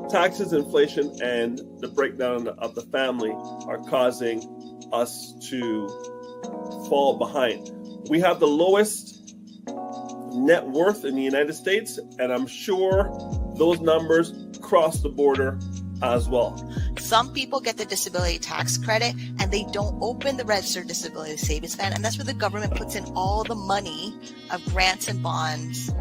taxes, inflation, and the breakdown of the family are causing us to fall behind. We have the lowest net worth in the United States, and I'm sure those numbers cross the border as well. Some people get the disability tax credit and they don't open the registered disability savings plan, and that's where the government puts in all the money of grants and bonds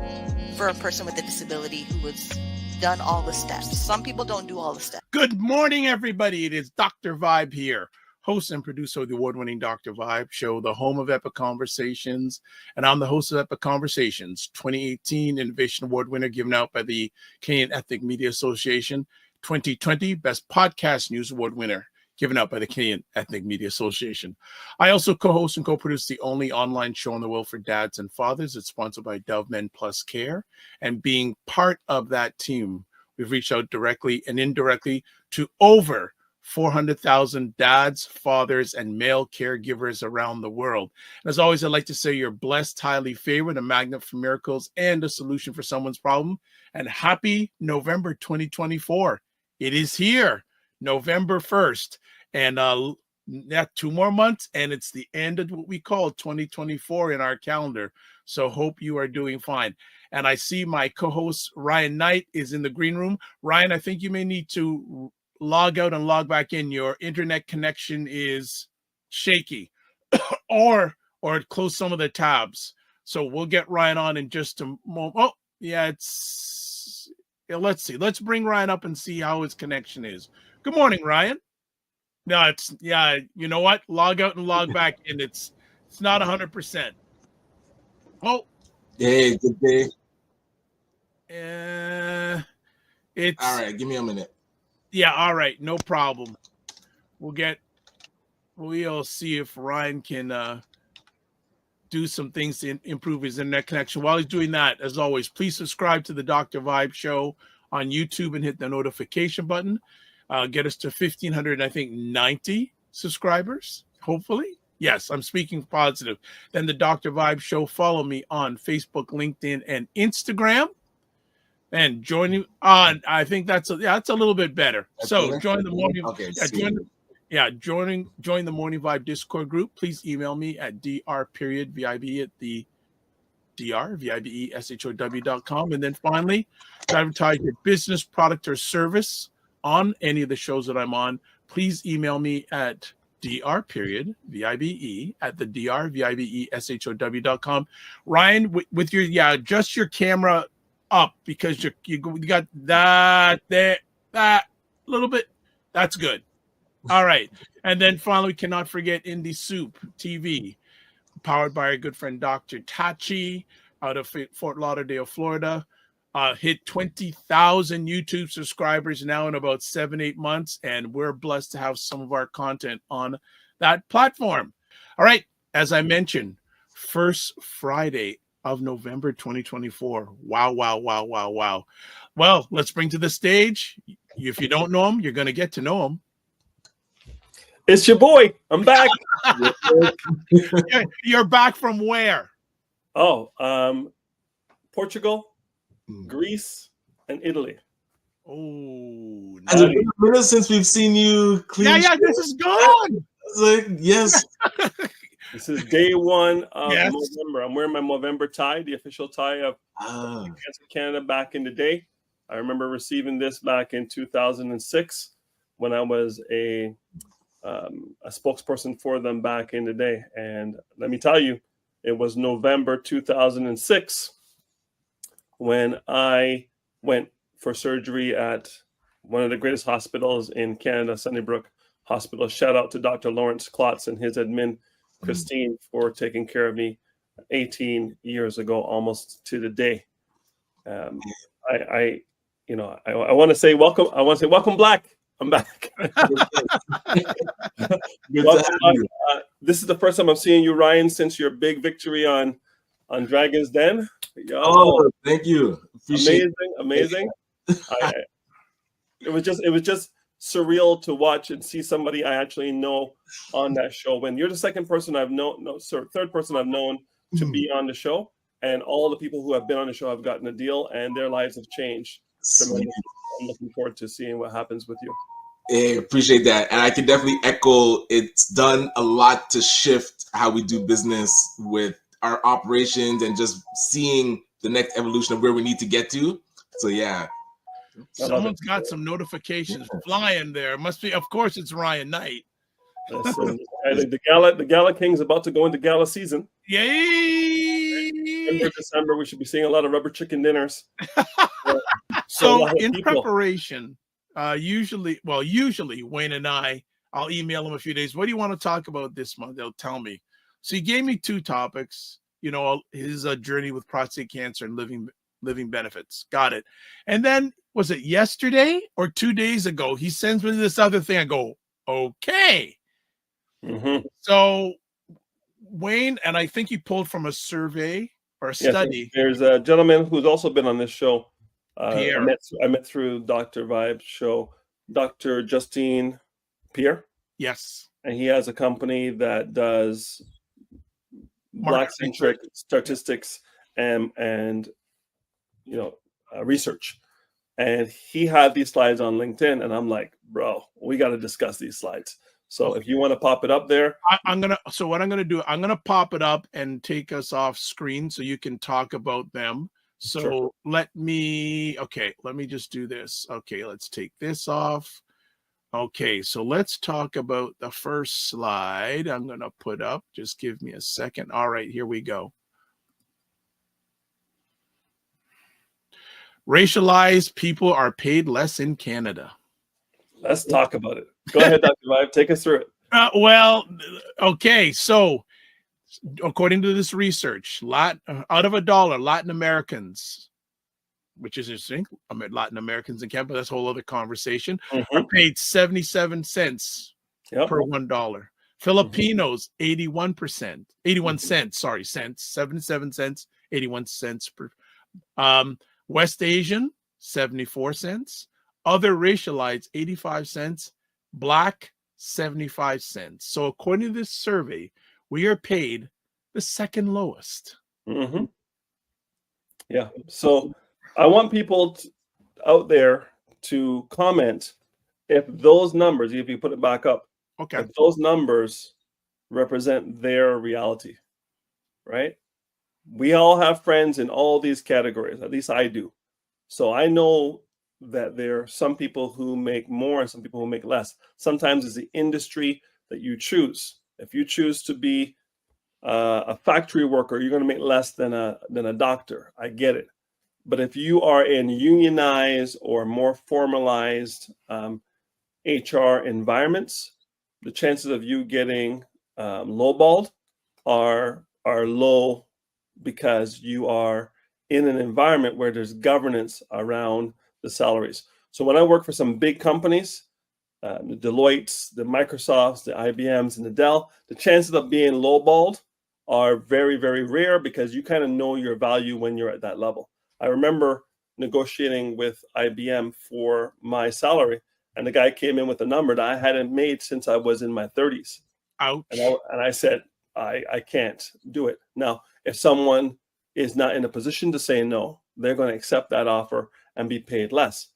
for a person with a disability who has done all the steps. Some people don't do all the steps. Good morning, everybody. It is Dr. Vibe here, host and producer of the award-winning Dr. Vibe show, the home of Epic Conversations. And I'm the host of Epic Conversations, 2018 Innovation Award winner given out by the Canadian Ethnic Media Association, 2020 Best Podcast News Award winner given out by the Canadian Ethnic Media Association. I also co-host and co-produce the only online show in the world for dads and fathers. It's sponsored by Dove Men Plus Care. And being part of that team, we've reached out directly and indirectly to over 400,000 dads, fathers, and male caregivers around the world. And as always, I'd like to say you're blessed, highly favored, a magnet for miracles, and a solution for someone's problem. And happy November 2024. It is here, November 1st. And 2 more months, and it's the end of what we call 2024 in our calendar. So hope you are doing fine. And I see my co-host Ryan Knight is in the green room. Ryan, I think you may need to log out and log back in. Your internet connection is shaky, or close some of the tabs. So we'll get Ryan on in just a moment. Oh, yeah, let's see. Let's bring Ryan up and see how his connection is. Good morning, Ryan. No, you know what? Log out and log back in. It's not 100%. Oh. Hey, good day. It's all right. Give me a minute. Yeah, all right, no problem. We'll see if Ryan can do some things to improve his internet connection. While he's doing that, as always, please subscribe to the Dr. Vibe show on YouTube and hit the notification button. Get us to 1,590 subscribers, hopefully. Yes, I'm speaking positive. Then the Dr. Vibe show. Follow me on Facebook, LinkedIn, and Instagram. And join you on. I think that's a little bit better. So join the morning. Okay. Join the Morning Vibe Discord group. Please email me at dr.vibe at the drvibeshow.com. And then finally, to advertise your business, product, or service on any of the shows that I'm on, please email me at dr.vibe at the drvibeshow.com. Ryan, with your just your camera up, because you got that little bit. That's good. All right. And then finally, we cannot forget Indie Soup TV, powered by our good friend Dr. Tachi out of Fort Lauderdale, Florida. Hit 20,000 YouTube subscribers now in about 7-8 months, and we're blessed to have some of our content on that platform. All right, as I mentioned, first Friday of November 2024. Wow. Well, let's bring to the stage. If you don't know him, you're going to get to know him. It's your boy. I'm back. You're back from where? Oh, Portugal, Greece, and Italy. Oh, nice. It's been a minute since we've seen you clean. Yeah, this is good. Yes. This is day 1 of November. I'm wearing my Movember tie, the official tie of Cancer Canada back in the day. I remember receiving this back in 2006 when I was a spokesperson for them back in the day. And let me tell you, it was November 2006 when I went for surgery at one of the greatest hospitals in Canada, Sunnybrook Hospital. Shout out to Dr. Lawrence Klotz and his admin, Christine, for taking care of me 18 years ago, almost to the day. I want to say welcome. I want to say welcome, Black. I'm back. This is the first time I'm seeing you, Ryan, since your big victory on Dragon's Den. Oh, thank you. Amazing. It was just surreal to watch and see somebody I actually know on that show. When you're the third person I've known to be on the show, and all the people who have been on the show have gotten a deal and their lives have changed. Sweet. I'm looking forward to seeing what happens with you. I appreciate that. And I can definitely echo, it's done a lot to shift how we do business with our operations and just seeing the next evolution of where we need to get to. So yeah. Someone's got some notifications flying there. Must be, of course, it's Ryan Knight. Listen, the Gala King's about to go into gala season. Yay! November, December, we should be seeing a lot of rubber chicken dinners. So in preparation, usually Wayne and I'll email them a few days. What do you want to talk about this month? They'll tell me. So he gave me 2 topics, his journey with prostate cancer and living benefits. Got it. And then was it yesterday or 2 days ago? He sends me this other thing. I go, okay. Mm-hmm. So Wayne, and I think he pulled from a survey or a study. Yes, there's a gentleman who's also been on this show. Pierre. I met through Dr. Vibe's show, Dr. Justine Pierre. Yes. And he has a company that does Black-centric statistics and research. And he had these slides on LinkedIn, and I'm like, bro, we got to discuss these slides. So if you want to pop it up there, so what I'm gonna do, I'm gonna pop it up and take us off screen so you can talk about them. So sure. let me just do this. Okay, let's take this off. Okay, so let's talk about the first slide I'm gonna put up. Just give me a second. All right, here we go. Racialized people are paid less in Canada. Let's talk about it. Go ahead, Dr. Vibe. Take us through it. Okay. So according to this research, out of $1, Latin Americans, which is interesting, Latin Americans in Canada, that's a whole other conversation, are paid 77 cents per $1. Filipinos, 81 cents, 77 cents, 81 cents per. West Asian, 74 cents. Other racialized, 85 cents. Black, 75 cents. So according to this survey, we are paid the second lowest. Mm-hmm. Yeah. So I want people out there to comment if those numbers, if you put it back up, okay, if those numbers represent their reality, right? We all have friends in all these categories. At least I do. So I know that there are some people who make more and some people who make less. Sometimes it's the industry that you choose. If you choose to be a factory worker, you're going to make less than a doctor. I get it. But if you are in unionized or more formalized HR environments, the chances of you getting lowballed are low, because you are in an environment where there's governance around the salaries. So when I work for some big companies, the Deloittes, the Microsofts, the IBMs, and the Dell, the chances of being lowballed are very, very rare, because you kind of know your value when you're at that level. I remember negotiating with IBM for my salary, and the guy came in with a number that I hadn't made since I was in my 30s. Ouch. And I said, I can't do it. Now, if someone is not in a position to say no, they're going to accept that offer and be paid less.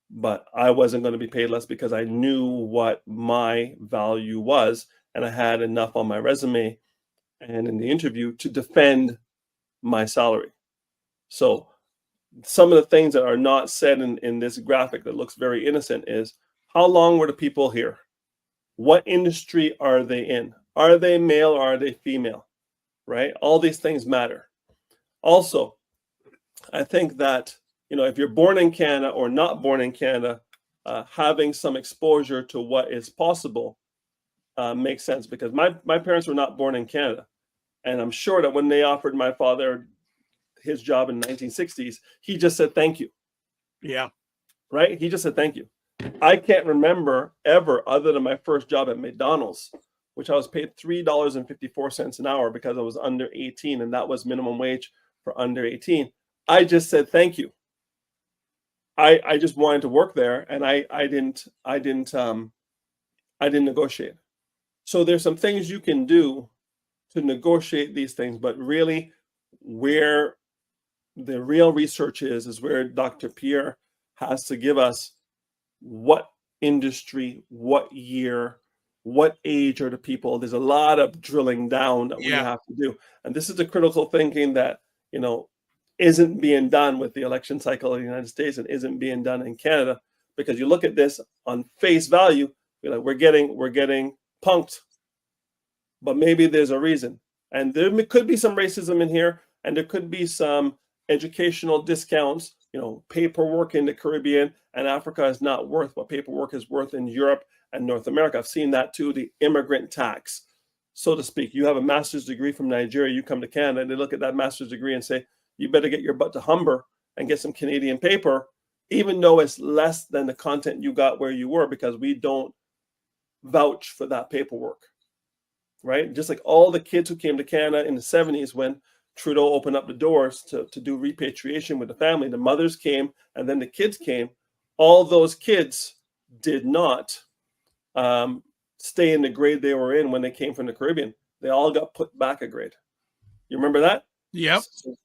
But I wasn't going to be paid less, because I knew what my value was, and I had enough on my resume and in the interview to defend my salary. So some of the things that are not said in this graphic that looks very innocent is, how long were the people here? What industry are they in? Are they male or are they female? Right? All these things matter. Also, I think that, if you're born in Canada or not born in Canada, having some exposure to what is possible makes sense, because my parents were not born in Canada. And I'm sure that when they offered my father his job in the 1960s, he just said, thank you. Yeah. Right? He just said, thank you. I can't remember ever, other than my first job at McDonald's, which I was paid $3.54 an hour because I was under 18, and that was minimum wage for under 18. I just said, thank you. I just wanted to work there, and I didn't negotiate. So there's some things you can do to negotiate these things, but really where the real research is where Dr. Pierre has to give us what industry, what year, what age are the people. There's a lot of drilling down that we Yeah. have to do. And this is the critical thinking that, isn't being done with the election cycle in the United States and isn't being done in Canada, because you look at this on face value, you're like, we're getting punked, but maybe there's a reason. And there could be some racism in here, and there could be some educational discounts. Paperwork in the Caribbean and Africa is not worth what paperwork is worth in Europe and North America. I've seen that too, the immigrant tax, so to speak. You have a master's degree from Nigeria, you come to Canada, and they look at that master's degree and say, you better get your butt to Humber and get some Canadian paper, even though it's less than the content you got where you were, because we don't vouch for that paperwork, right? Just like all the kids who came to Canada in the 70s when Trudeau opened up the doors to do repatriation with the family, the mothers came and then the kids came. All those kids did not stay in the grade they were in when they came from the Caribbean. They all got put back a grade. You remember that? Yep.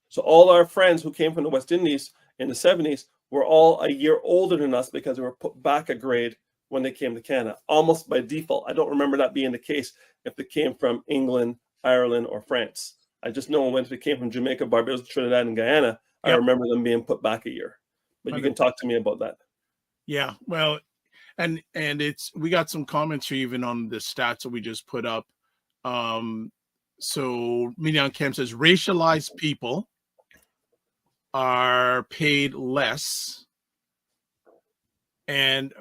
So all our friends who came from the West Indies in the 70s were all a year older than us because they were put back a grade when they came to Canada, almost by default. I don't remember that being the case if they came from England, Ireland, or France. I just know when they came from Jamaica, Barbados, Trinidad, and Guyana, I remember them being put back a year. But you can talk to me about that. Yeah, well, and we got some comments here even on the stats that we just put up. So Mignon Kemp says racialized people are paid less, and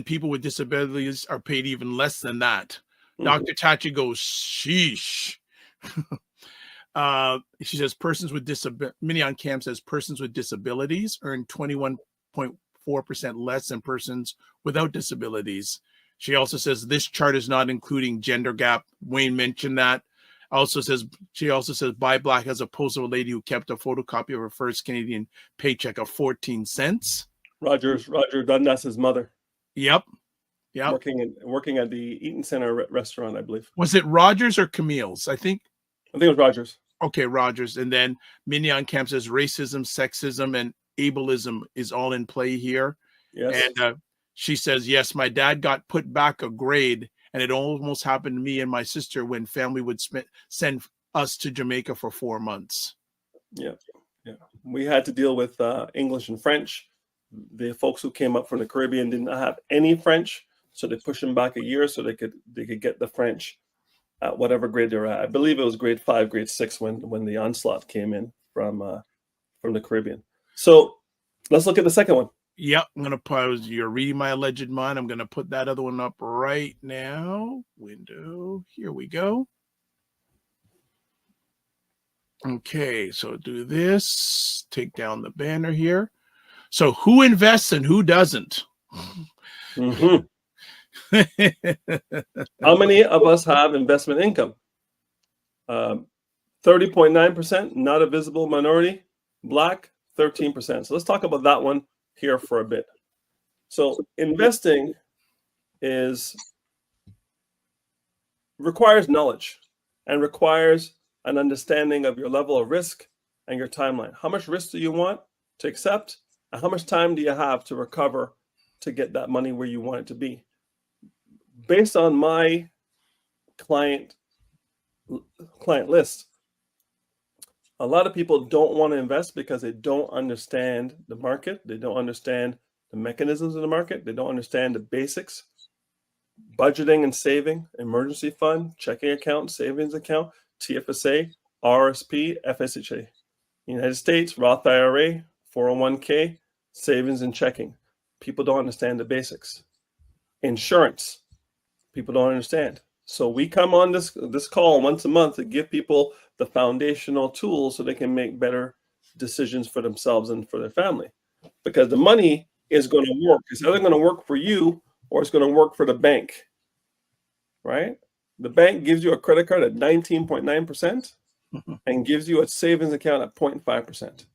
people with disabilities are paid even less than that. Mm-hmm. Dr. Tachi goes, sheesh. She says Mignon Kemp says persons with disabilities earn 21.4% less than persons without disabilities. She also says this chart is not including gender gap. Wayne mentioned that. She also says buy black as opposed to a lady who kept a photocopy of her first Canadian paycheck of 14 cents. Roger Dundas' mother. Yep. Working at the Eaton Center restaurant, I believe. Was it Rogers or Camille's? I think it was Rogers. Okay, Rogers. And then Mignon Kemp says racism, sexism, and ableism is all in play here. Yes. And she says, yes, my dad got put back a grade, and it almost happened to me and my sister when family would send us to Jamaica for 4 months. Yeah. We had to deal with English and French. The folks who came up from the Caribbean did not have any French, so they pushed them back a year so they could get the French at whatever grade they were at. I believe it was grade 5, grade 6 when the onslaught came in from the Caribbean. So let's look at the second one. Yep, I'm going to pause. You're reading my alleged mind. I'm going to put that other one up right now. Window. Here we go. Okay, so do this. Take down the banner here. So who invests and who doesn't? Mm-hmm. How many of us have investment income? 30.9%, not a visible minority. Black, 13%. So let's talk about that one here for a bit. So investing requires knowledge and requires an understanding of your level of risk and your timeline. How much risk do you want to accept? And how much time do you have to recover to get that money where you want it to be? Based on my client list, a lot of people don't want to invest because they don't understand the market. They don't understand the mechanisms of the market. They don't understand the basics. Budgeting and saving, emergency fund, checking account, savings account, TFSA, RSP, FSHA. United States, Roth IRA, 401k, savings and checking. People don't understand the basics. Insurance, people don't understand. So we come on this call once a month to give people the foundational tools so they can make better decisions for themselves and for their family. Because the money is going to work. It's either going to work for you or it's going to work for the bank, right? The bank gives you a credit card at 19.9% and gives you a savings account at 0.5%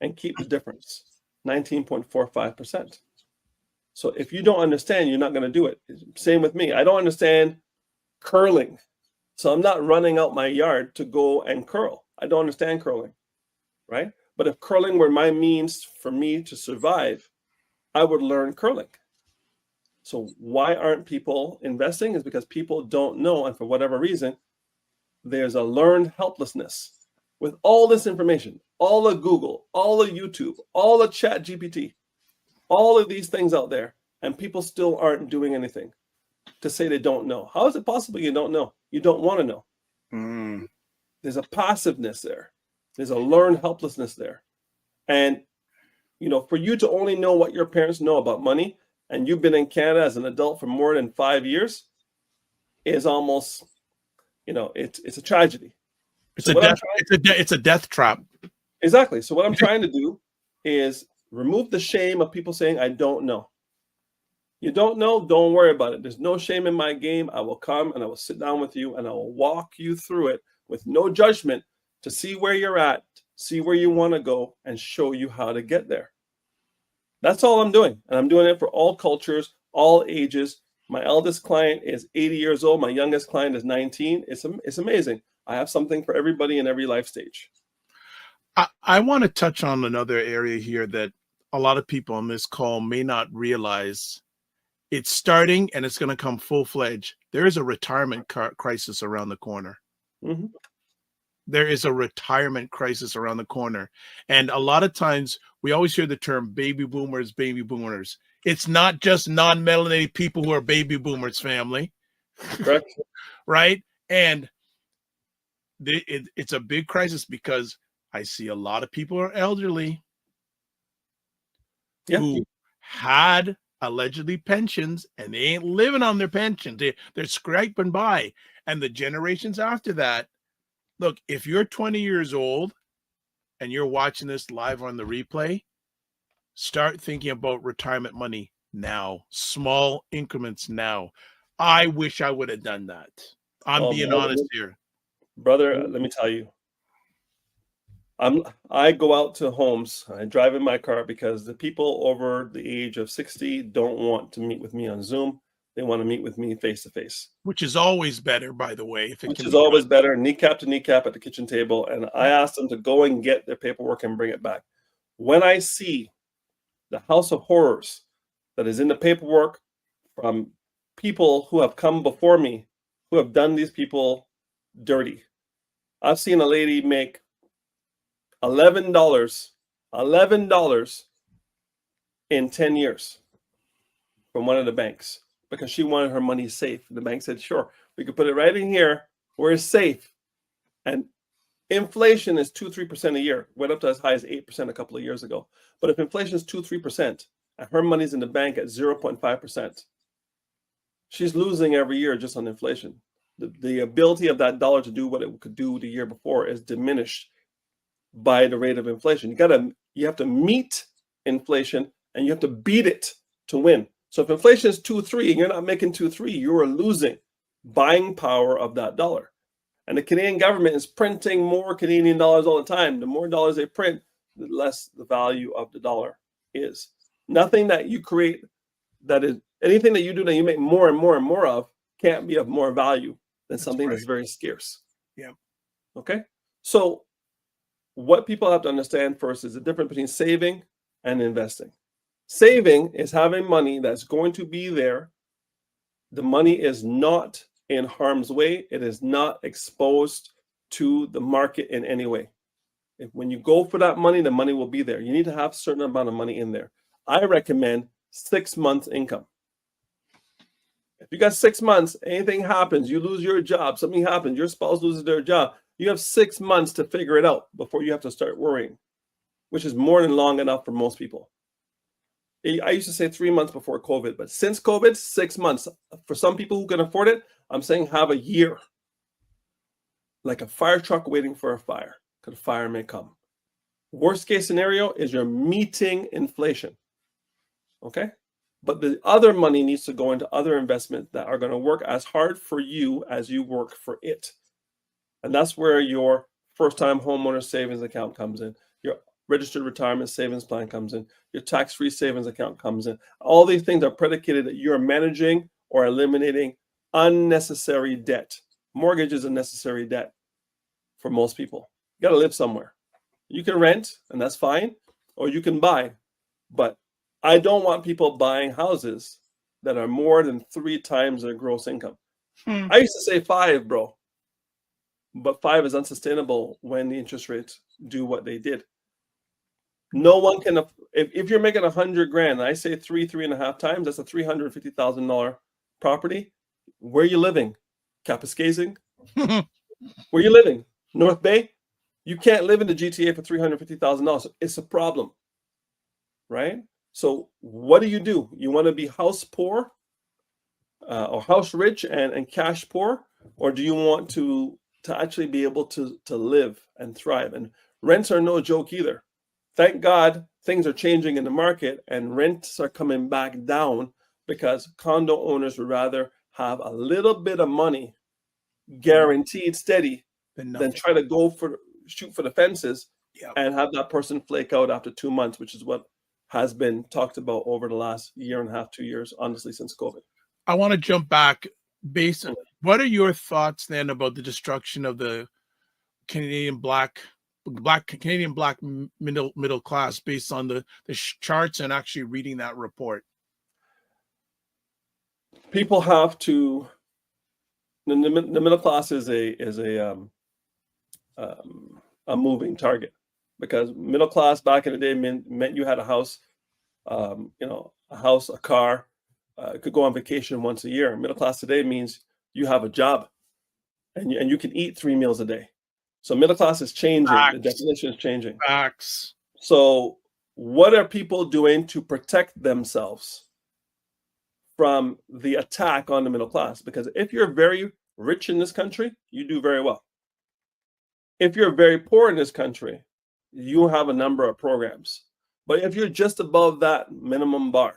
and keep the difference, 19.45%. So if you don't understand, you're not going to do it. Same with me. I don't understand curling. So I'm not running out my yard to go and curl. I don't understand curling, right? But if curling were my means for me to survive, I would learn curling. So why aren't people investing? Is because people don't know. And for whatever reason, there's a learned helplessness with all this information, all of Google, all of YouTube, all of Chat GPT, all of these things out there. And people still aren't doing anything to say they don't know. How is it possible you don't know? You don't want to know. There's a passiveness there. There's a learned helplessness there. And, for you to only know what your parents know about money, and you've been in Canada as an adult for more than 5 years, is almost, it's a tragedy. It's a death trap. Exactly. So what I'm trying to do is remove the shame of people saying, I don't know. You don't know, don't worry about it. There's no shame in my game. I will come and I will sit down with you and I will walk you through it with no judgment to see where you're at, see where you want to go, and show you how to get there. That's all I'm doing. And I'm doing it for all cultures, all ages. My eldest client is 80 years old. My youngest client is 19. It's amazing. I have something for everybody in every life stage. I want to touch on another area here that a lot of people on this call may not realize. It's starting and it's going to come full-fledged. There is a retirement crisis around the corner. Mm-hmm. There is a retirement crisis around the corner. And a lot of times we always hear the term baby boomers, baby boomers. It's not just non-melanated people who are baby boomers, family. Correct. Right? And it's a big crisis because I see a lot of people are elderly who had allegedly pensions and they ain't living on their pension. They're scraping by. And the generations after that, look, if you're 20 years old and you're watching this live on the replay, start thinking about retirement money now, small increments now. I wish I would have done that. I'm being honest here. Brother, let me tell you, I go out to homes, I drive in my car because the people over the age of 60 don't want to meet with me on Zoom. They want to meet with me face to face. Which is always better, by the way. Which is always better, kneecap to kneecap at the kitchen table. And I ask them to go and get their paperwork and bring it back. When I see the house of horrors that is in the paperwork from people who have come before me, who have done these people dirty. I've seen a lady make $11 in 10 years from one of the banks because she wanted her money safe. The bank said, sure, we could put it right in here where it's safe. And inflation is 2-3% a year. Went up to as high as 8% a couple of years ago. But if inflation is 2-3% and her money's in the bank at 0.5%, she's losing every year just on inflation. The ability of that dollar to do what it could do the year before is diminished by the rate of inflation. You have to meet inflation and you have to beat it to win. So if inflation is 2.3 and you're not making 2.3, you are losing buying power of that dollar. And the Canadian government is printing more Canadian dollars all the time. The more dollars they print, the less the value of the dollar is. Nothing that you create that is anything that you do that you make more and more and more of can't be of more value than something that's very scarce. Yeah. Okay. So what people have to understand first is the difference between saving and investing. Saving is having money that's going to be there. The money is not in harm's way. It is not exposed to the market in any way. When you go for that money, the money will be there. You need to have a certain amount of money in there. I recommend 6 months income. If you got 6 months, anything happens, you lose your job, something happens, your spouse loses their job, you have 6 months to figure it out before you have to start worrying, which is more than long enough for most people. I used to say 3 months before COVID, but since COVID, 6 months. For some people who can afford it, I'm saying have a year. Like a fire truck waiting for a fire, because the fire may come. Worst case scenario is you're meeting inflation. Okay? But the other money needs to go into other investments that are going to work as hard for you as you work for it. And that's where your first-time homeowner savings account comes in. Your registered retirement savings plan comes in. Your tax-free savings account comes in. All these things are predicated that you're managing or eliminating unnecessary debt. Mortgage is a necessary debt for most people. You got to live somewhere. You can rent, and that's fine, or you can buy. But I don't want people buying houses that are more than 3 times their gross income. I used to say 5, bro. But 5 is unsustainable when the interest rates do what they did. No one can, if you're making 100 grand, and I say 3.5 times, that's a $350,000 property. Where are you living? Kapuskasing? Where you living? North Bay? You can't live in the GTA for $350,000. It's a problem, right? So what do? You want to be house poor or house rich and cash poor? Or do you want to actually be able to live and thrive? And rents are no joke either. Thank God things are changing in the market and rents are coming back down, because condo owners would rather have a little bit of money guaranteed steady than try to shoot for the fences and have that person flake out after 2 months, which is what has been talked about over the last 1.5 to 2 years, honestly, since COVID. I want to jump back. What are your thoughts then about the destruction of the Canadian black middle class based on the charts and actually reading that report? People have to. The middle class is a moving target, because middle class back in the day meant you had a house, a house, a car, could go on vacation once a year. Middle class today means you have a job, and you can eat 3 meals a day. So middle class is changing. Facts. The definition is changing. Facts. So what are people doing to protect themselves from the attack on the middle class? Because if you're very rich in this country, you do very well. If you're very poor in this country, you have a number of programs. But if you're just above that minimum bar,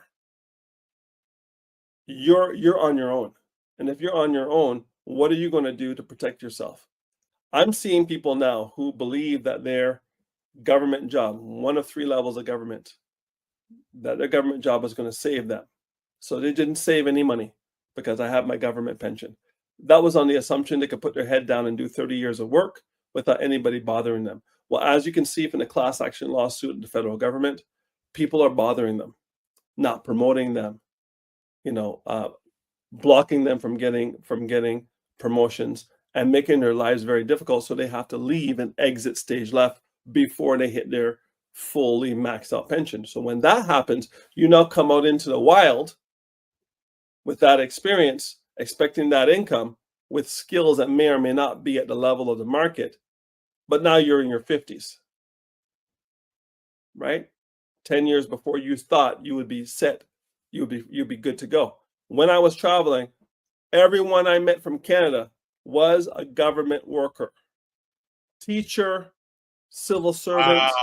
you're on your own. And if you're on your own, what are you going to do to protect yourself? I'm seeing people now who believe that their government job, one of 3 levels of government, that their government job is going to save them. So they didn't save any money because I have my government pension. That was on the assumption they could put their head down and do 30 years of work without anybody bothering them. Well, as you can see from the class action lawsuit of the federal government, people are bothering them, not promoting them, blocking them from getting promotions and making their lives very difficult. So they have to leave and exit stage left before they hit their fully maxed out pension. So when that happens, you now come out into the wild with that experience, expecting that income with skills that may or may not be at the level of the market, but now you're in your 50s, right? 10 years before you thought you would be set, you'd be good to go. When I was traveling, everyone I met from Canada was a government worker, teacher, civil servants,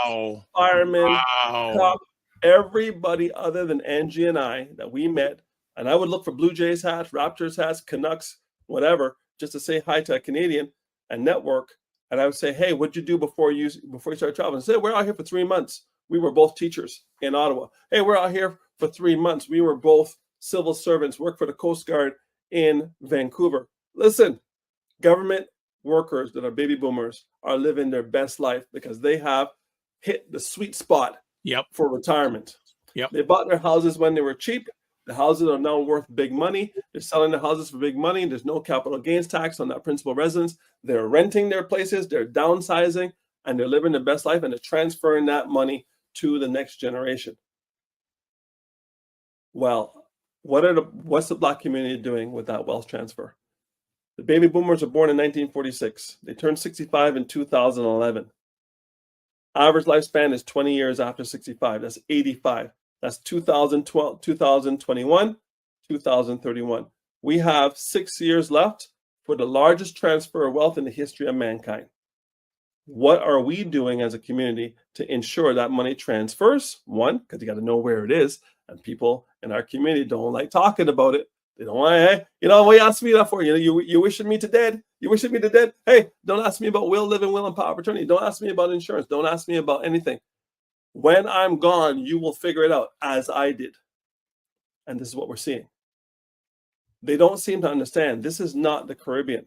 firemen, cop, everybody other than Angie and I that we met. And I would look for Blue Jays hats, Raptors hats, Canucks, whatever, just to say hi to a Canadian and network. And I would say, hey, what'd you do before you started traveling? I said, we're out here for 3 months. We were both teachers in Ottawa. Hey, we're out here for 3 months. We were both civil servants, worked for the Coast Guard in Vancouver. Listen, government workers that are baby boomers are living their best life because they have hit the sweet spot for retirement. They bought their houses when they were cheap. The houses are now worth big money. They're selling the houses for big money. There's no capital gains tax on that principal residence. They're renting their places. They're downsizing, and they're living their best life, and they're transferring that money to the next generation. Well, what's the Black community doing with that wealth transfer? The baby boomers were born in 1946. They turned 65 in 2011. Average lifespan is 20 years after 65. That's 85. That's 2012, 2021, 2031. We have 6 years left for the largest transfer of wealth in the history of mankind. What are we doing as a community to ensure that money transfers? One, because you got to know where it is, and people in our community don't like talking about it. They don't want to, what you ask me that for? You wishing me to dead? You wishing me to dead? Hey, don't ask me about will, living will, and power of attorney. Don't ask me about insurance. Don't ask me about anything. When I'm gone, you will figure it out, as I did. And this is what we're seeing. They don't seem to understand. This is not the Caribbean,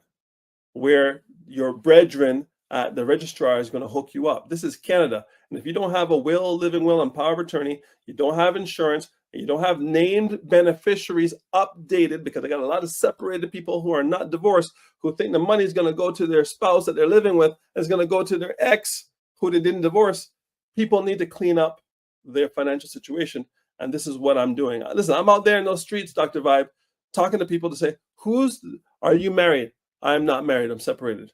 where your brethren at the registrar is going to hook you up. This is Canada. And if you don't have a will, living will, and power of attorney, you don't have insurance, and you don't have named beneficiaries updated, because I got a lot of separated people who are not divorced who think the money is going to go to their spouse that they're living with, and it's going to go to their ex who they didn't divorce. People need to clean up their financial situation. And this is what I'm doing. Listen, I'm out there in those streets, Dr. Vibe, talking to people to say, are you married? I'm not married. I'm separated.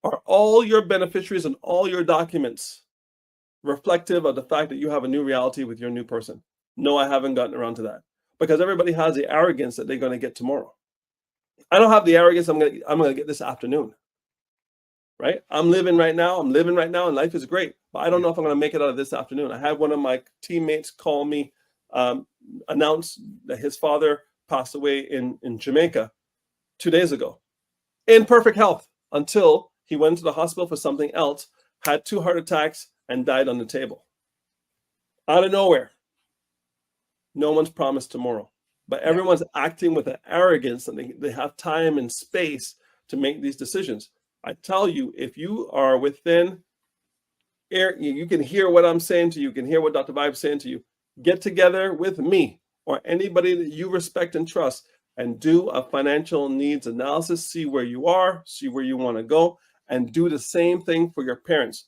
Are all your beneficiaries and all your documents reflective of the fact that you have a new reality with your new person? No, I haven't gotten around to that, because everybody has the arrogance that they're going to get tomorrow. I don't have the arrogance I'm going to get this afternoon, right? I'm living right now, and life is great, but I don't know if I'm going to make it out of this afternoon. I had one of my teammates call me, announce that his father passed away in Jamaica 2 days ago, in perfect health, until he went to the hospital for something else, had 2 heart attacks, and died on the table. Out of nowhere. No one's promised tomorrow, but everyone's acting with an arrogance, and they have time and space to make these decisions. I tell you, if you are within air, you can hear what I'm saying to you, you can hear what Dr. Vibe is saying to you. Get together with me or anybody that you respect and trust, and do a financial needs analysis, see where you are, see where you want to go, and do the same thing for your parents.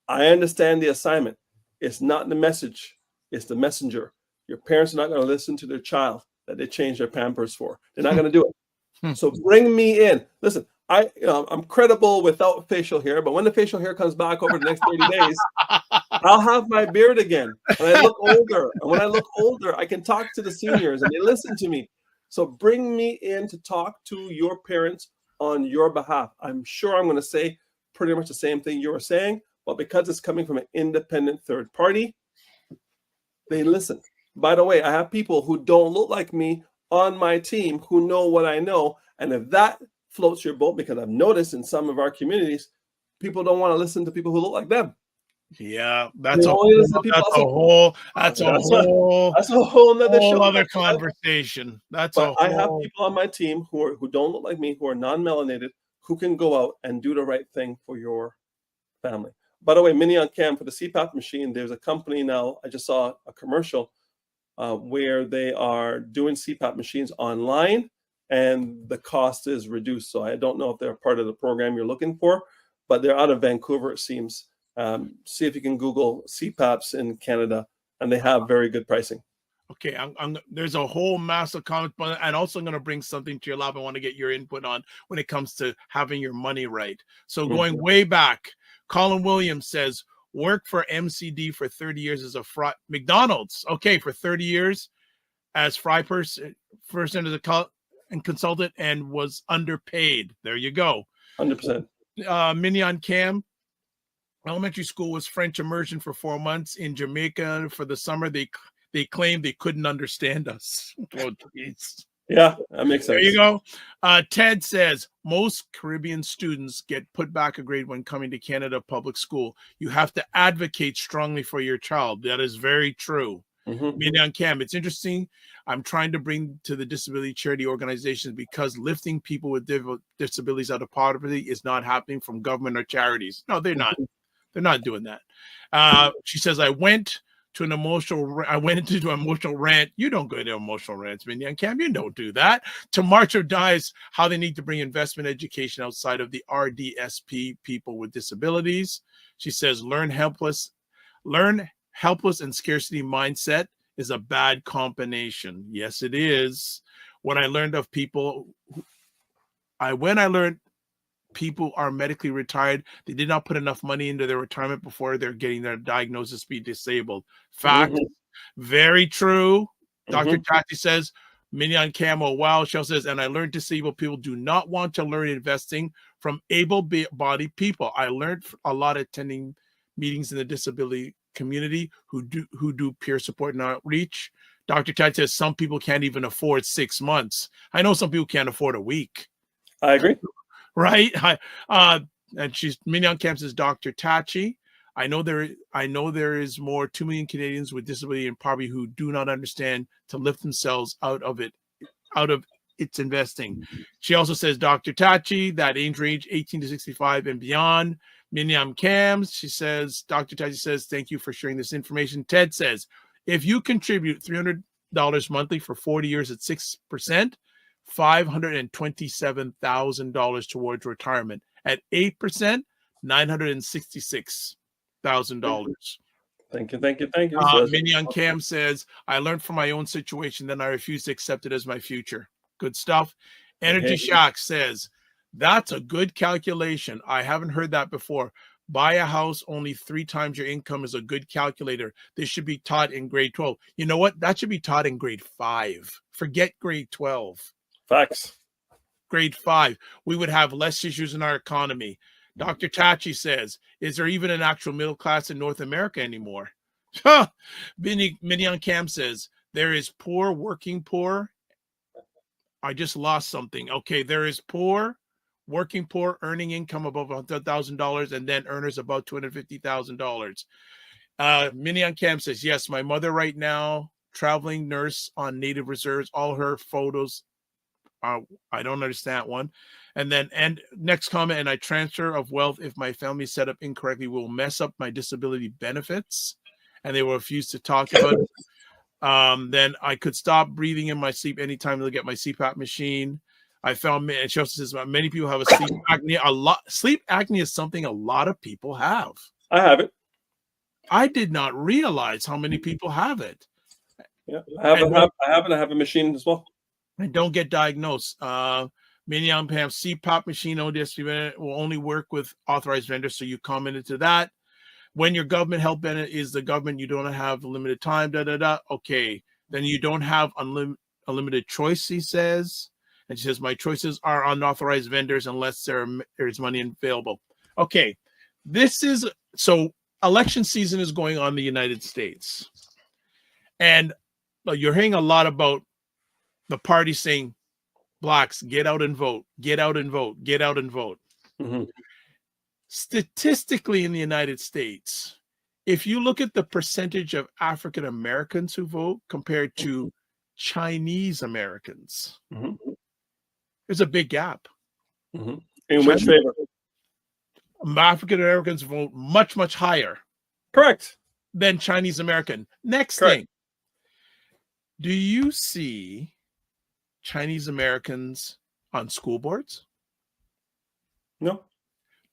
I understand the assignment. It's not the message, it's the messenger. Your parents are not going to listen to their child that they change their Pampers for. They're not going to do it. So bring me in. Listen, I'm credible without facial hair, but when the facial hair comes back over the next 30 days, I'll have my beard again. And I look older. And when I look older, I can talk to the seniors and they listen to me. So bring me in to talk to your parents on your behalf. I'm sure I'm going to say pretty much the same thing you were saying, but because it's coming from an independent third party, they listen. By the way, I have people who don't look like me on my team who know what I know. And if that floats your boat, because I've noticed in some of our communities, people don't want to listen to people who look like them. Yeah, that's a whole other conversation. I have people on my team who don't look like me, who are non-melanated, who can go out and do the right thing for your family. By the way, Mini on Cam, for the CPAP machine, there's a company now, I just saw a commercial where they are doing CPAP machines online, and the cost is reduced. So I don't know if they're part of the program you're looking for, but they're out of Vancouver, it seems. See if you can Google CPAPs in Canada, and they have very good pricing. Okay, there's a whole massive comment, and also I'm going to bring something to your lab I want to get your input on when it comes to having your money right. So going way back, Colin Williams says, work for MCD for 30 years as a fry. McDonald's, okay, for 30 years as fry person as a consultant, and was underpaid. There you go. 100%. Mignon Cam, elementary school was French immersion for 4 months in Jamaica for the summer. They claimed they couldn't understand us. Oh, geez. Yeah, that makes sense. There you go. Ted says most Caribbean students get put back a grade when coming to Canada public school. You have to advocate strongly for your child. That is very true. Mignon Cam, it's interesting. I'm trying to bring to the disability charity organizations, because lifting people with disabilities out of poverty is not happening from government or charities. No, they're not. They're not doing that. She says, I went into an emotional rant. You don't go to emotional rants, Mignon Cam. You don't do that. To March or Dies, how they need to bring investment education outside of the RDSP, people with disabilities. She says, learn helpless and scarcity mindset is a bad combination. Yes, it is. When I learned people are medically retired, they did not put enough money into their retirement before they're getting their diagnosis to be disabled. Fact, very true. Dr. Tati says, Mignon Camo, wow. Shell says, and I learned disabled people do not want to learn investing from able-bodied people. I learned a lot attending meetings in the disability community who do peer support and outreach. Dr. Tati says some people can't even afford 6 months. I know some people can't afford a week. I agree. Right? And Mignon Cam says, Dr. Tachi, I know there is more 2 million Canadians with disability and poverty who do not understand to lift themselves out of it's investing. She also says, Dr. Tachi, that age range 18 to 65 and beyond. Miniam Cams, she says, Dr. Tachi says, thank you for sharing this information. Ted says, if you contribute $300 monthly for 40 years at 6%, $527,000 towards retirement. At 8%, $966,000. Thank you. Minion Cam says, I learned from my own situation, then I refuse to accept it as my future. Good stuff. Energy Shack says, that's a good calculation. I haven't heard that before. Buy a house only 3 times your income is a good calculator. This should be taught in grade 12. You know what? That should be taught in grade 5. Forget grade 12. Facts. Grade 5. We would have less issues in our economy. Dr. Tachi says, is there even an actual middle class in North America anymore? Minion Cam says, there is poor, working poor. I just lost something. Okay, there is poor, working poor, earning income above $100,000, and then earners above $250,000. Minion Cam says, yes, my mother right now, traveling nurse on native reserves, all her photos. I don't understand one. And then, and next comment, and I transfer of wealth if my family is set up incorrectly will mess up my disability benefits, and they will refuse to talk about it. Then I could stop breathing in my sleep anytime they'll get my CPAP machine. I found, and she also says many people have a sleep apnea. Sleep apnea is something a lot of people have. I have it. I did not realize how many people have it. Yeah, I have a machine as well. And don't get diagnosed. Minion Pam, CPAP machine ODS will only work with authorized vendors. So you commented to that. When your government health benefit is the government, you don't have limited time. Okay, then you don't have unlimited choice. He says, and she says, my choices are unauthorized vendors unless there is money available. Okay, this is so. Election season is going on in the United States, and you're hearing a lot about the party saying, blacks, get out and vote, get out and vote, get out and vote. Mm-hmm. Statistically in the United States, if you look at the percentage of African Americans who vote compared to Chinese Americans, there's a big gap. Mm-hmm. In which favor? African Americans vote much, much higher. Correct. Than Chinese American. Next Correct. thing. Do you see Chinese Americans on school boards? No.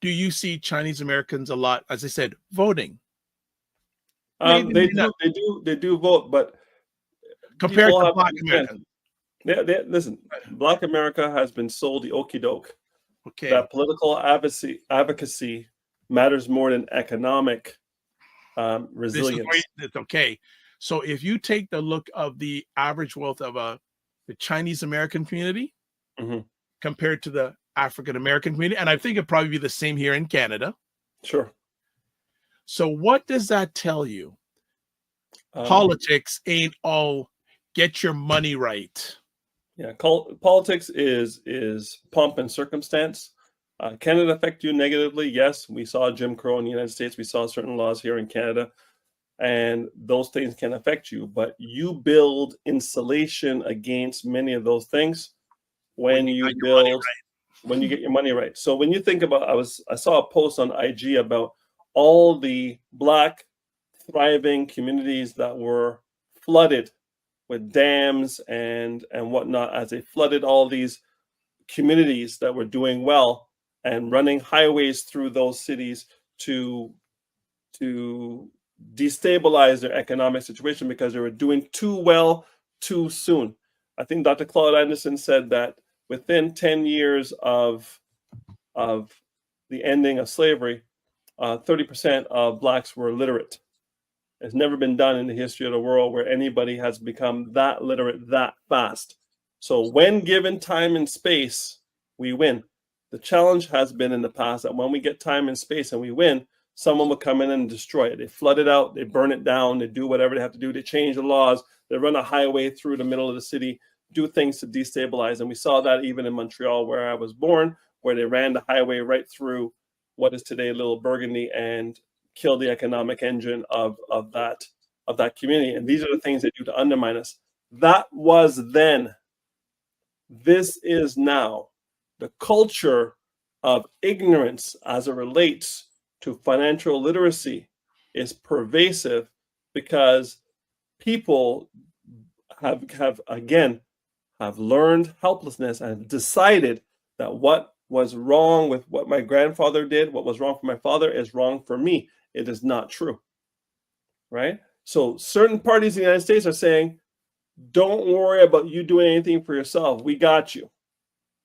Do you see Chinese Americans a lot, as I said, voting? They do vote, but compared to Black Americans. Listen, Black America has been sold the okie doke. Okay. That political advocacy matters more than economic resilience. Okay. So if you take the look of the average wealth of the Chinese American community compared to the African American community, and I think it'd probably be the same here in Canada. Sure. So what does that tell you? Politics ain't all get your money right. Yeah, politics is pomp and circumstance. Can it affect you negatively? Yes, we saw Jim Crow in the United States. We saw certain laws here in Canada, and those things can affect you. But you build insulation against many of those things when you get your money right. So when you think about, I saw a post on IG about all the Black thriving communities that were flooded with dams and whatnot, as they flooded all these communities that were doing well and running highways through those cities to destabilize their economic situation because they were doing too well too soon. I think Dr. Claude Anderson said that within 10 years of the ending of slavery, 30% of Blacks were literate. It's never been done in the history of the world where anybody has become that literate that fast. So when given time and space, we win. The challenge has been in the past that when we get time and space and we win, someone will come in and destroy it. They flood it out, they burn it down, they do whatever they have to do, they change the laws, they run a highway through the middle of the city, do things to destabilize. And we saw that even in Montreal, where I was born, where they ran the highway right through what is today Little Burgundy and kill the economic engine of that community. And these are the things they do to undermine us. That was then. this is now the culture of ignorance as it relates to financial literacy is pervasive because people have learned helplessness and decided that what was wrong with what my grandfather did, what was wrong for my father, is wrong for me. It is not true, right? So certain parties in the United States are saying, don't worry about you doing anything for yourself. We got you.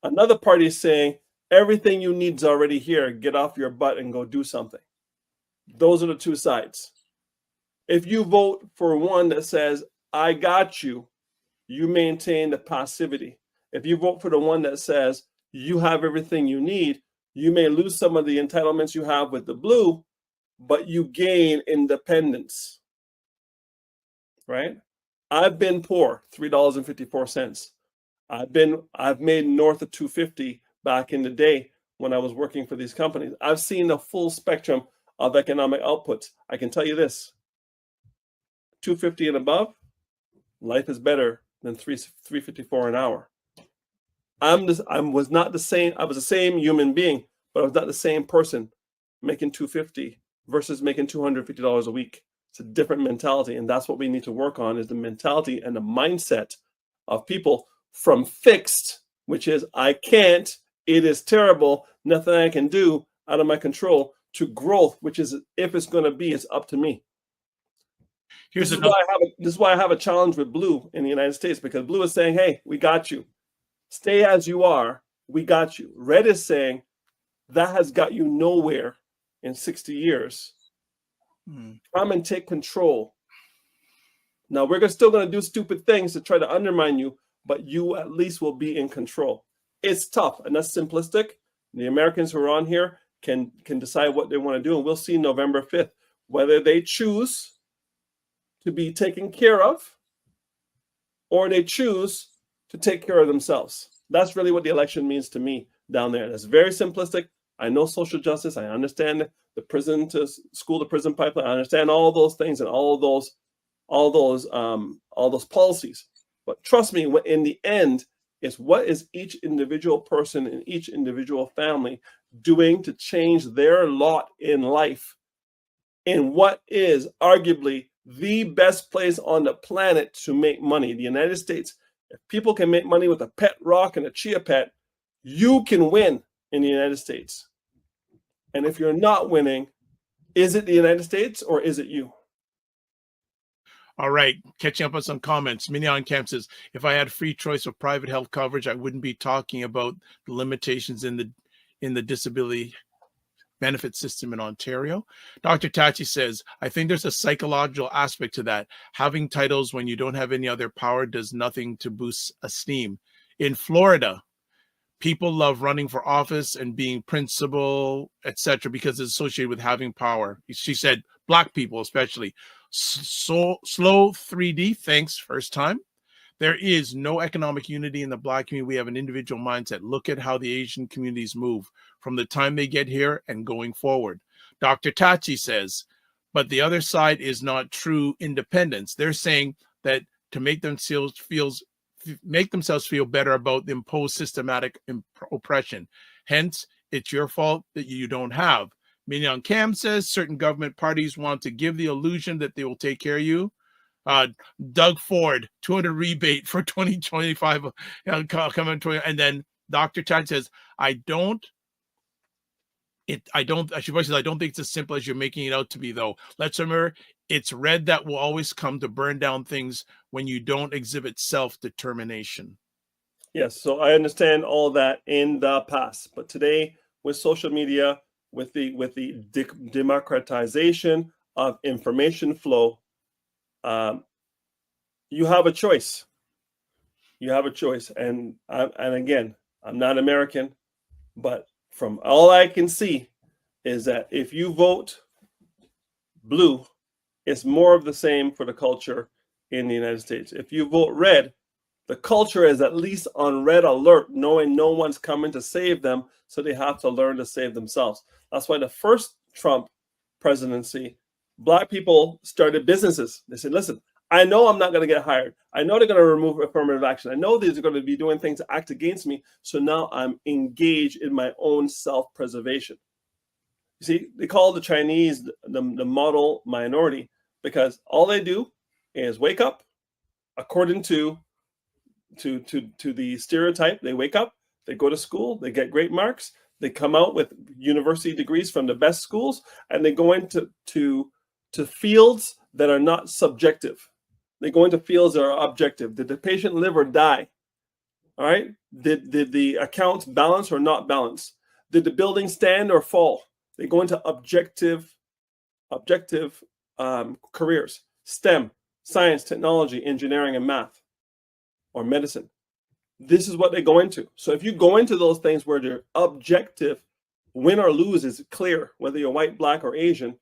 Another party is saying, everything you need is already here. Get off your butt and go do something. Those are the two sides. If you vote for one that says, I got you, you maintain the passivity. If you vote for the one that says, you have everything you need, you may lose some of the entitlements you have with the blue, but you gain independence, right? I've been poor, $3.54. I've made north of $2.50 back in the day when I was working for these companies. I've seen the full spectrum of economic outputs. I can tell you this, $2.50 and above, life is better than $3.54 an hour. I was the same human being, but I was not the same person making $2.50 versus making $250 a week. It's a different mentality, and that's what we need to work on, is the mentality and the mindset of people from fixed, which is I can't, it is terrible, nothing I can do, out of my control, to growth, which is if it's going to be, it's up to me. This is why I have a challenge with blue in the United States, because blue is saying, hey, we got you. Stay as you are. We got you. Red is saying that has got you nowhere in 60 years. Come and take control. Now, we're still going to do stupid things to try to undermine you, but you at least will be in control. It's tough, and that's simplistic. The Americans who are on here can decide what they want to do, and we'll see November 5th whether they choose to be taken care of or they choose to take care of themselves. That's really what the election means to me down there. That's very simplistic. I know social justice. I understand the prison to school to prison pipeline. I understand all those things and all those policies. But trust me, in the end, it's what is each individual person and each individual family doing to change their lot in life in what is arguably the best place on the planet to make money, the United States. If people can make money with a pet rock and a chia pet, you can win in the United States. And if you're not winning, is it the United States or is it you? All right, catching up on some comments. Mignon Camp says, if I had free choice of private health coverage, I wouldn't be talking about the limitations in the disability benefit system in Ontario. Dr. Tachi says, I think there's a psychological aspect to that. Having titles when you don't have any other power does nothing to boost esteem. In Florida, people love running for office and being principal, etc., because it's associated with having power. She said, Black people especially. So slow 3D, thanks, first time. There is no economic unity in the Black community. We have an individual mindset. Look at how the Asian communities move from the time they get here and going forward. Dr. Tachi says, but the other side is not true independence. They're saying that to make themselves feel better about the imposed systematic oppression. Hence, it's your fault that you don't have. Mignon Cam says certain government parties want to give the illusion that they will take care of you. Doug Ford, 200 rebate for 2025 coming to, and then Dr. Tad says, I don't think it's as simple as you're making it out to be, though. Let's remember, it's red that will always come to burn down things when you don't exhibit self-determination. Yes, so I understand all that in the past, but today with social media, with the democratization of information flow, you have a choice. You have a choice, and again, I'm not American, but from all I can see is that if you vote blue, it's more of the same for the culture in the United States. If you vote red, the culture is at least on red alert, knowing no one's coming to save them, so they have to learn to save themselves. That's why the first Trump presidency, Black people started businesses. They said, listen, I know I'm not going to get hired. I know they're going to remove affirmative action. I know these are going to be doing things to act against me. So now I'm engaged in my own self-preservation. You see, they call the Chinese the model minority because all they do is wake up according to the stereotype. They wake up, they go to school, they get great marks, they come out with university degrees from the best schools, and they go into to fields that are not subjective. They go into fields that are objective. Did the patient live or die? All right. Did the accounts balance or not balance? Did the building stand or fall? They go into objective careers: STEM, science, technology, engineering, and math, or medicine. This is what they go into. So if you go into those things where they're objective, win or lose is clear, whether you're white, black, or Asian,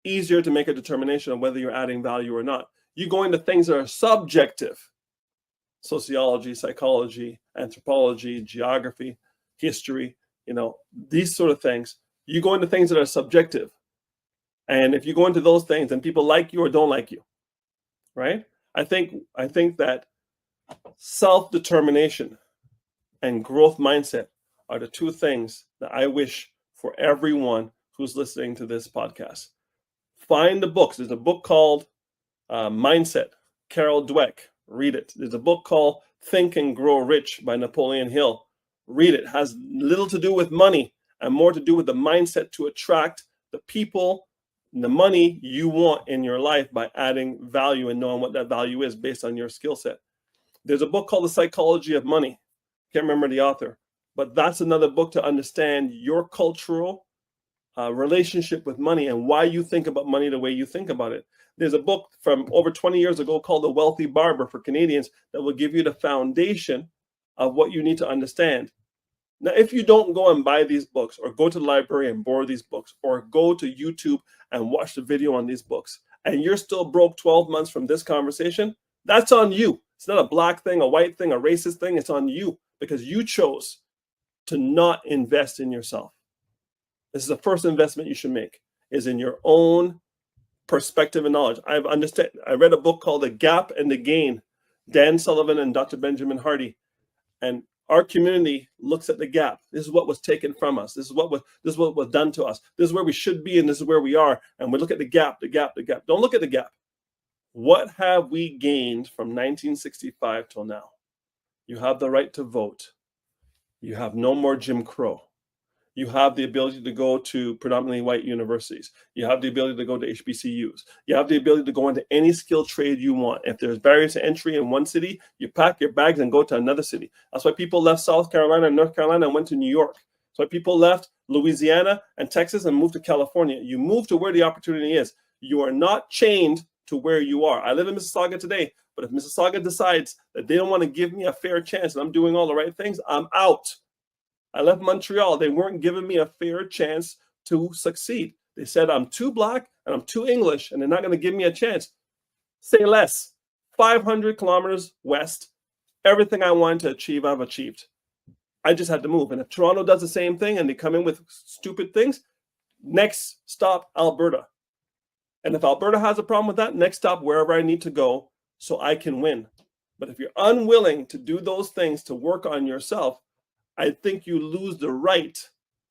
easier to make a determination of whether you're adding value or not. You go into things that are subjective: sociology, psychology, anthropology, geography, history, these sort of things. You go into things that are subjective. And if you go into those things, then people like you or don't like you, right? I think that self-determination and growth mindset are the two things that I wish for everyone who's listening to this podcast. Find the books. There's a book called Mindset, Carol Dweck. Read it. There's a book called Think and Grow Rich by Napoleon Hill. Read it. It has little to do with money and more to do with the mindset to attract the people and the money you want in your life by adding value and knowing what that value is based on your skill set. There's a book called The Psychology of Money. Can't remember the author, but that's another book to understand your cultural relationship with money and why you think about money the way you think about it. There's a book from over 20 years ago called The Wealthy Barber for Canadians that will give you the foundation of what you need to understand. Now, if you don't go and buy these books or go to the library and borrow these books or go to YouTube and watch the video on these books, and you're still broke 12 months from this conversation, that's on you. It's not a black thing, a white thing, a racist thing. It's on you because you chose to not invest in yourself. This is the first investment you should make, is in your own perspective and knowledge. I read a book called The Gap and the Gain, Dan Sullivan and Dr. Benjamin Hardy. And our community looks at the gap. This is what was taken from us. This is what was done to us. This is where we should be, and this is where we are. And we look at the gap, the gap, the gap. Don't look at the gap. What have we gained from 1965 till now? You have the right to vote. You have no more Jim Crow. You have the ability to go to predominantly white universities. You have the ability to go to HBCUs. You have the ability to go into any skilled trade you want. If there's barriers to entry in one city, you pack your bags and go to another city. That's why people left South Carolina and North Carolina and went to New York. That's why people left Louisiana and Texas and moved to California. You move to where the opportunity is. You are not chained to where you are. I live in Mississauga today, but if Mississauga decides that they don't want to give me a fair chance and I'm doing all the right things, I'm out. I left Montreal. They weren't giving me a fair chance to succeed. They said I'm too black and I'm too English and they're not going to give me a chance. Say less. 500 kilometers west. Everything I wanted to achieve, I've achieved. I just had to move. And if Toronto does the same thing and they come in with stupid things, next stop, Alberta. And if Alberta has a problem with that, next stop, wherever I need to go so I can win. But if you're unwilling to do those things to work on yourself, I think you lose the right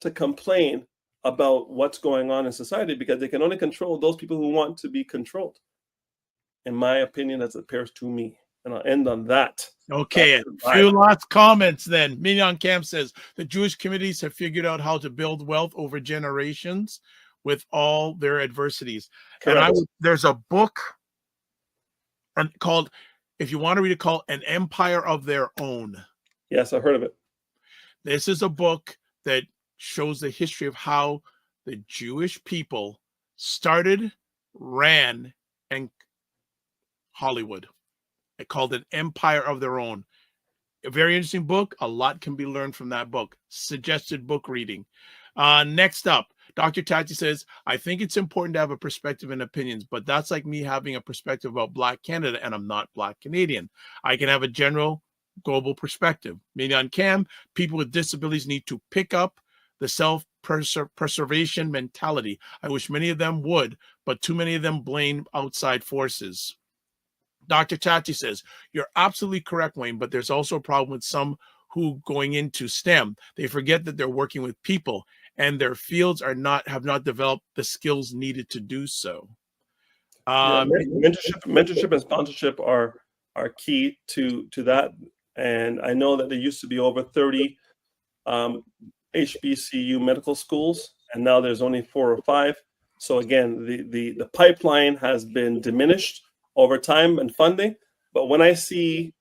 to complain about what's going on in society because they can only control those people who want to be controlled. In my opinion, as it appears to me. And I'll end on that. Okay, a few last comments then. Mignon Camp says, the Jewish communities have figured out how to build wealth over generations with all their adversities. And there's a book called, if you want to read it, called An Empire of Their Own. Yes, I've heard of it. This is a book that shows the history of how the Jewish people started, ran, and Hollywood. I called it Empire of Their Own. A very interesting book. A lot can be learned from that book. Suggested book reading. Next up, Dr. Tati says, I think it's important to have a perspective and opinions, but that's like me having a perspective about Black Canada, and I'm not Black Canadian. I can have a general global perspective. Mignon Cam, people with disabilities need to pick up the self-preservation mentality. I wish many of them would, but too many of them blame outside forces. Dr. Tachi says, you're absolutely correct, Wayne, but there's also a problem with some who going into STEM, they forget that they're working with people and their fields have not developed the skills needed to do so. Mentorship and sponsorship are key to that. And I know that there used to be over 30 HBCU medical schools, and now there's only 4 or 5. So again, the pipeline has been diminished over time and funding. But when I see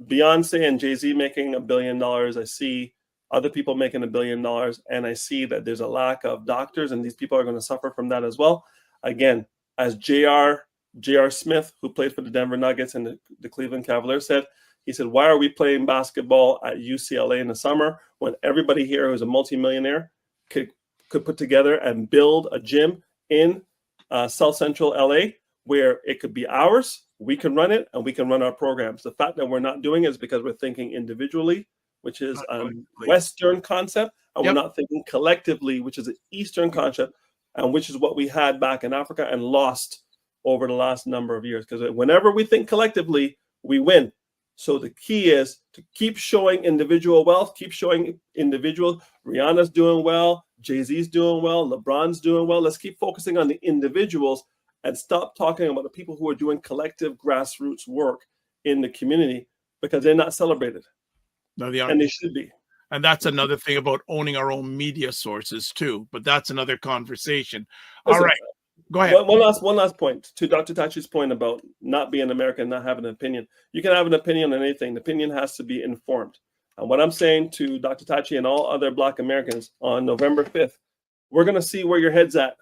Beyonce and Jay-Z making $1 billion, I see other people making $1 billion, and I see that there's a lack of doctors, and these people are going to suffer from that as well. Again, as J.R. Smith, who played for the Denver Nuggets and the Cleveland Cavaliers, said, he said, why are we playing basketball at UCLA in the summer when everybody here who's a multimillionaire could put together and build a gym in South Central LA where it could be ours, we can run it, and we can run our programs. The fact that we're not doing it is because we're thinking individually, which is a Western concept, and we're not thinking collectively, which is an Eastern concept, and which is what we had back in Africa and lost over the last number of years. Because whenever we think collectively, we win. So the key is to keep showing individual wealth, keep showing individuals. Rihanna's doing well, Jay-Z's doing well, LeBron's doing well. Let's keep focusing on the individuals and stop talking about the people who are doing collective grassroots work in the community, because they're not celebrated. No, they aren't. And they should be. And that's another thing about owning our own media sources too. But that's another conversation. Listen, all right, go ahead. One last point to Dr. Tachi's point about not being American, not having an opinion. You can have an opinion on anything. The opinion has to be informed. And what I'm saying to Dr. Tachi and all other Black Americans on November 5th, we're going to see where your head's at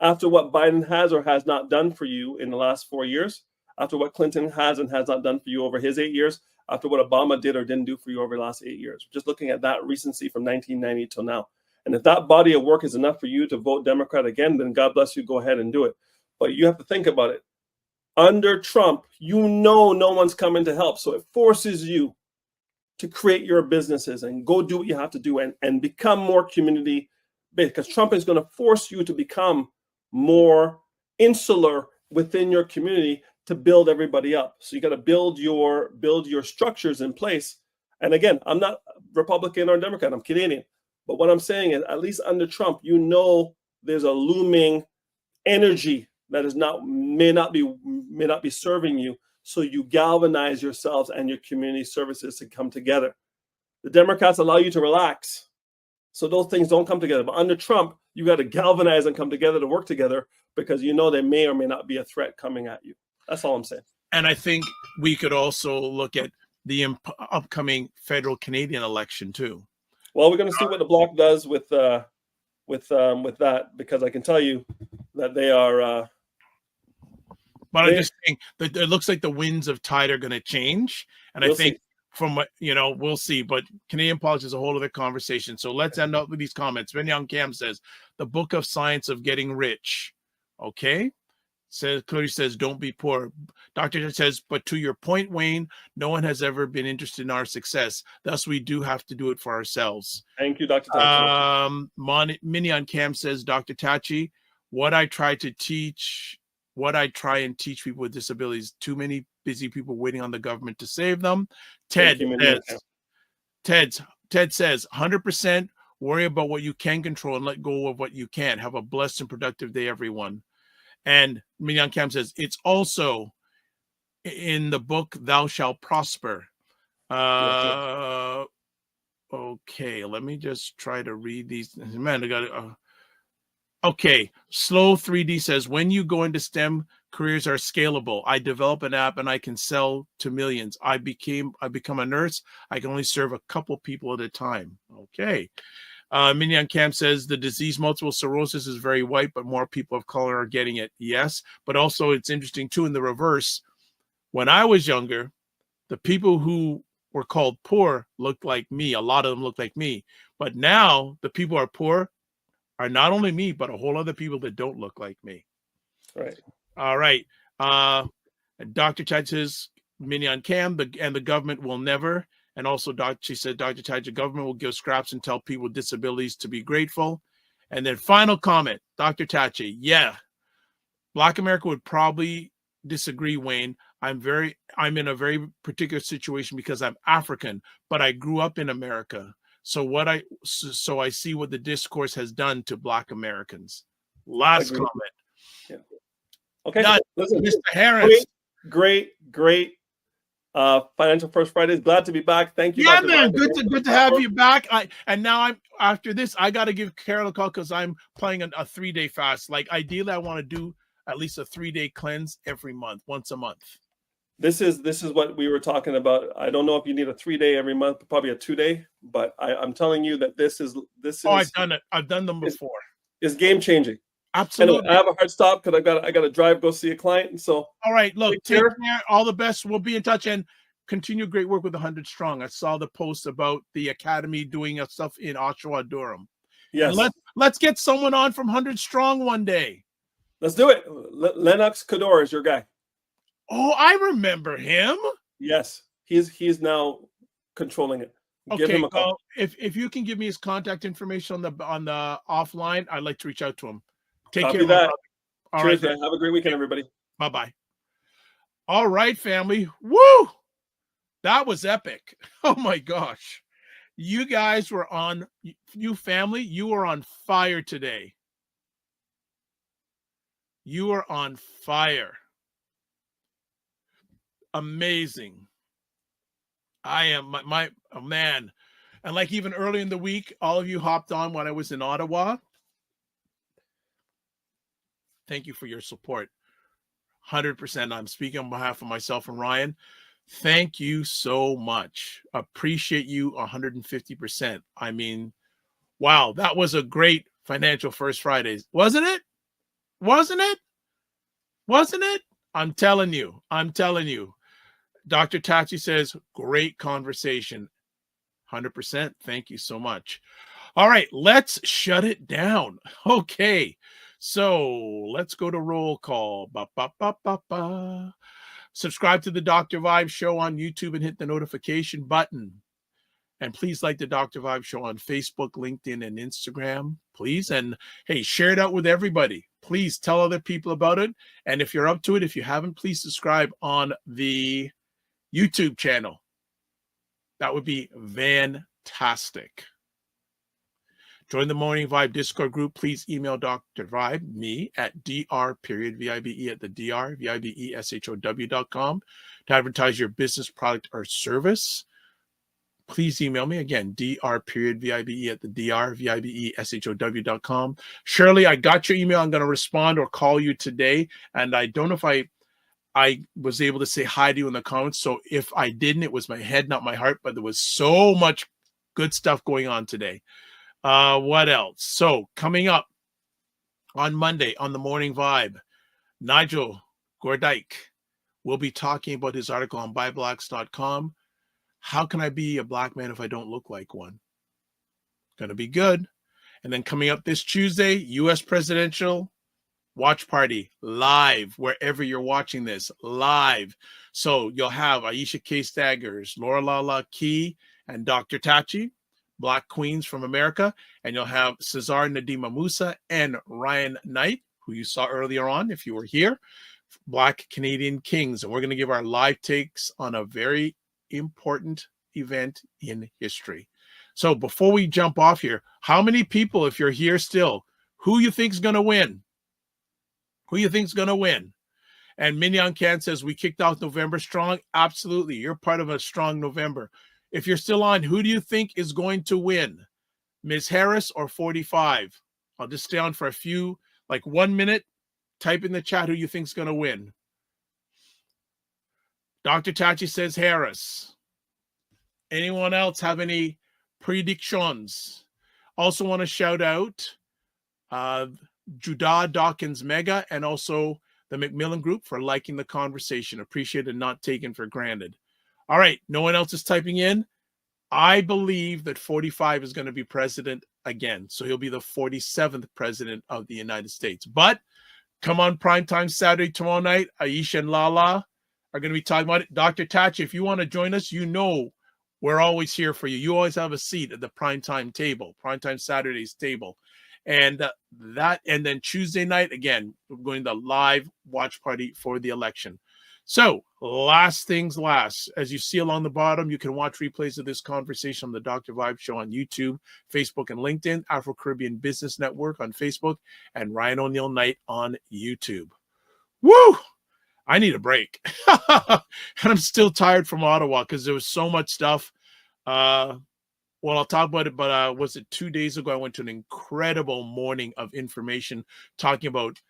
after what Biden has or has not done for you in the last 4 years, after what Clinton has and has not done for you over his 8 years, after what Obama did or didn't do for you over the last 8 years. Just looking at that recency from 1990 till now. And if that body of work is enough for you to vote Democrat again, then God bless you, go ahead and do it. But you have to think about it. Under Trump, you know no one's coming to help. So it forces you to create your businesses and go do what you have to do and become more community based, because Trump is going to force you to become more insular within your community to build everybody up. So you got to build your structures in place. And again, I'm not Republican or Democrat, I'm Canadian. But what I'm saying is, at least under Trump, you know there's a looming energy that may not be serving you. So you galvanize yourselves and your community services to come together. The Democrats allow you to relax, so those things don't come together. But under Trump, you got to galvanize and come together to work together, because you know there may or may not be a threat coming at you. That's all I'm saying. And I think we could also look at the upcoming federal Canadian election too. Well, we're going to see what the Bloc does with that, because I can tell you that they are. But I'm just saying that it looks like the winds of tide are going to change, and I think from what we'll see. But Canadian politics is a whole other conversation. So let's end up with these comments. Vinyang Cam says, "The Book of Science of Getting Rich." Okay. Cody says, don't be poor. Dr. says, but to your point, Wayne, no one has ever been interested in our success. Thus, we do have to do it for ourselves. Thank you, Dr. Tachi. Minion Cam says, Dr. Tachi, what I try and teach people with disabilities, too many busy people waiting on the government to save them. Ted says, 100% worry about what you can control and let go of what you can't. Have a blessed and productive day, everyone. And Minyan Cam says, it's also in the book, Thou Shalt Prosper. Okay, let me just try to read these. Man, I got it. Okay, Slow 3D says, when you go into STEM, careers are scalable. I develop an app and I can sell to millions. I become a nurse. I can only serve a couple people at a time. Okay. Minyan Cam says the disease multiple sclerosis is very white, but more people of color are getting it. Yes, but also it's interesting too in the reverse. When I was younger, the people who were called poor looked like me. A lot of them looked like me. But now the people who are poor are not only me, but a whole other people that don't look like me. Right. All right. Dr. Chad says, Minyan Cam, and the government will never. And also, she said, Dr. Taj, the government will give scraps and tell people with disabilities to be grateful. And then final comment, Dr. Tachi, yeah, Black America would probably disagree, Wayne. I'm in a very particular situation because I'm African, but I grew up in America. So I see what the discourse has done to Black Americans. Last Agreed. comment. Yeah. Okay. Done. Listen, Mr. Harris. great. Financial First Fridays. Glad to be back. Thank you. Yeah, Dr. man. Vibe. Good to have you back. Now after this, I got to give Carol a call because I'm playing a 3-day fast. Like ideally, I want to do at least a 3-day cleanse every month, once a month. This is what we were talking about. I don't know if you need a 3-day every month, probably a 2-day, but I'm telling you that this is. Oh, I've done it. I've done them before. It's game changing. Absolutely. Anyway, I have a hard stop because I got to drive, go see a client. And so, all right, look, take care. care. All the best. We'll be in touch and continue great work with 100 Strong. I saw the post about the academy doing stuff in Oshawa, Durham. Yes. And let's get someone on from 100 Strong one day. Let's do it. Lennox Cador is your guy. Oh, I remember him. Yes, he's now controlling it. Give Okay, him a call. well, if you can give me his contact information on the offline, I'd like to reach out to him. Take Copy care. that. All Cheers, right, man. Have a great weekend, everybody. bye-bye. All right, family. Woo! That was epic. Oh my gosh. You guys were you family, you were on fire today. You are on fire. Amazing. I am my man. And like even early in the week, all of you hopped on when I was in Ottawa. Thank you for your support. 100%. I'm speaking on behalf of myself and Ryan. Thank you so much. Appreciate you 150%. I mean, wow, that was a great Financial First Fridays. Wasn't it? Wasn't it? Wasn't it? I'm telling you. Dr. Tachi says, great conversation. 100%. Thank you so much. All right, let's shut it down. Okay, so let's go to roll call. Subscribe to the Dr. Vibe Show on YouTube and hit the notification button. And please like the Dr. Vibe Show on Facebook, LinkedIn, and Instagram, please. And hey, share it out with everybody. Please tell other people about it. And if you're up to it, if you haven't, please subscribe on the YouTube channel. That would be fantastic. Join the Morning Vibe Discord group. Please email Dr. Vibe, me, at dr.vibe at the drvibeshow.com to advertise your business, product, or service. Please email me again, dr.vibe at the drvibeshow.com. Shirley, I got your email. I'm going to respond or call you today. And I don't know if I was able to say hi to you in the comments. So if I didn't, it was my head, not my heart. But there was so much good stuff going on today. What else? So coming up on Monday on the Morning Vibe, Nigel Gordyke will be talking about his article on BuyBlacks.com. How can I be a black man if I don't look like one? Gonna be good. And then coming up this Tuesday, U.S. presidential watch party live, wherever you're watching this, live. So you'll have Aisha K. Staggers, Laura Lala Key, and Dr. Tachi, Black Queens from America. And you'll have Cesar Nadima Musa and Ryan Knight, who you saw earlier on if you were here, Black Canadian Kings. And we're going to give our live takes on a very important event in history. So before we jump off here, how many people, if you're here still, who you think's going to win? Who you think's going to win? And Mignon Can says, we kicked off November strong. Absolutely. You're part of a strong November. If you're still on, who do you think is going to win? Ms. Harris or 45? I'll just stay on for a few, like 1 minute. Type in the chat who you think's going to win. Dr. Tachi says Harris. Anyone else have any predictions? Also want to shout out Judah Dawkins Mega and also the McMillan Group for liking the conversation. Appreciated, not taken for granted. All right, no one else is typing in. I believe that 45 is going to be president again. So he'll be the 47th president of the United States. But come on primetime Saturday tomorrow night, Aisha and Lala are going to be talking about it. Dr. Tachi, if you want to join us, you know we're always here for you. You always have a seat at the primetime table, primetime Saturdays table. And and then Tuesday night, again, we're going to live watch party for the election. So last things last, as you see along the bottom, you can watch replays of this conversation on the Dr. Vibe Show on YouTube, Facebook, and LinkedIn, Afro-Caribbean Business Network on Facebook, and Ryan O'Neill Knight on YouTube. Woo! I need a break. And I'm still tired from Ottawa because there was so much stuff. Well, I'll talk about it, but was it 2 days ago? I went to an incredible morning of information talking about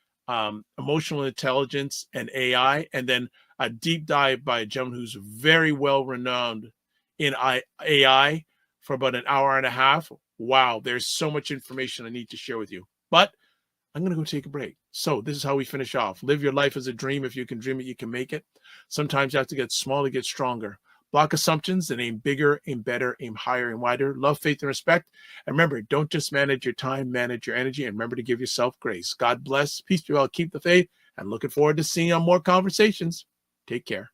emotional intelligence and AI, and then a deep dive by a gentleman who's very well renowned in AI for about an hour and a half. Wow, there's so much information I need to share with you. But I'm going to go take a break. So this is how we finish off. Live your life as a dream. If you can dream it, you can make it. Sometimes you have to get small to get stronger. Block assumptions and aim bigger, aim better, aim higher and wider. Love, faith, and respect. And remember, don't just manage your time, manage your energy, and remember to give yourself grace. God bless. Peace be well. Keep the faith. And looking forward to seeing you on more conversations. Take care.